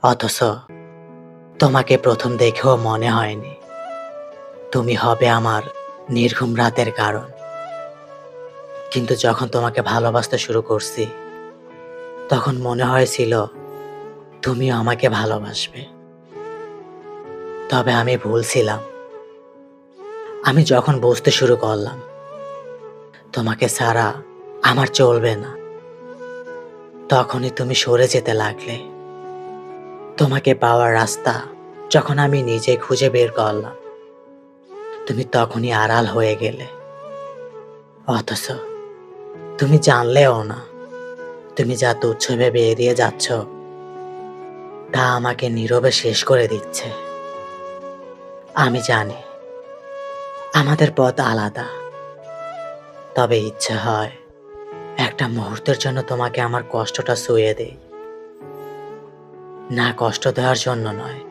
অথচ তোমাকে প্রথম দেখেও মনে হয়নি তুমি হবে আমার নির্ঘুম রাতের কারণ। কিন্তু যখন তোমাকে ভালোবাসতে শুরু করছি, তখন মনে হয়েছিল তুমিও আমাকে ভালোবাসবে। তবে আমি ভুল ছিলাম। আমি যখন বুঝতে শুরু করলাম তোমাকে ছাড়া আমার চলবে না, তখনই তুমি সরে যেতে লাগলে। তোমাকে পাওয়ার রাস্তা যখন আমি নিজে খুঁজে বের করলাম, তুমি তখনই আড়াল হয়ে গেলে। অথচ তুমি জানলেও না তুমি যা তুচ্ছ ভেবে এড়িয়ে যাচ্ছ তা আমাকে নীরবে শেষ করে দিচ্ছে। আমি জানি আমাদের পথ আলাদা, তবে ইচ্ছে হয় একটা মুহূর্তের জন্য তোমাকে আমার কষ্টটা ছুঁয়ে দেই। না, কষ্ট দেওয়ার জন্য নয়,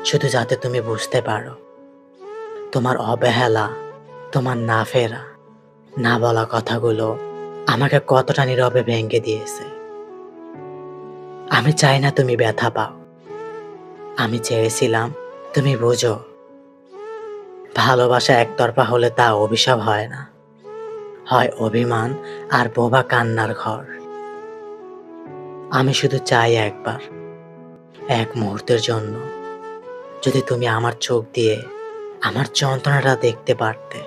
শুধু যাতে তুমি বুঝতে পারো তোমার অবহেলা, তোমার না ফেরা, না বলা কথাগুলো আমাকে কতটা নীরবে ভেঙে দিয়েছে। আমি চাই না তুমি ব্যথা পাও। আমি চেয়েছিলাম তুমি বুঝো, ভালোবাসা একতরফা হলে তা অভিশাপ হয় না, হয় অভিমান আর বোবা কান্নার ঘর। আমি শুধু চাই একবার, এক মুহূর্তের জন্য যদি তুমি আমার চোখ দিয়ে আমার যন্ত্রণাটা দেখতে পারতে,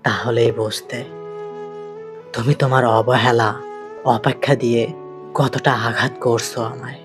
তাহলেই বুঝতে তুমি তোমার অবহেলা, অপেক্ষা দিয়ে কতটা আঘাত করছো আমায়।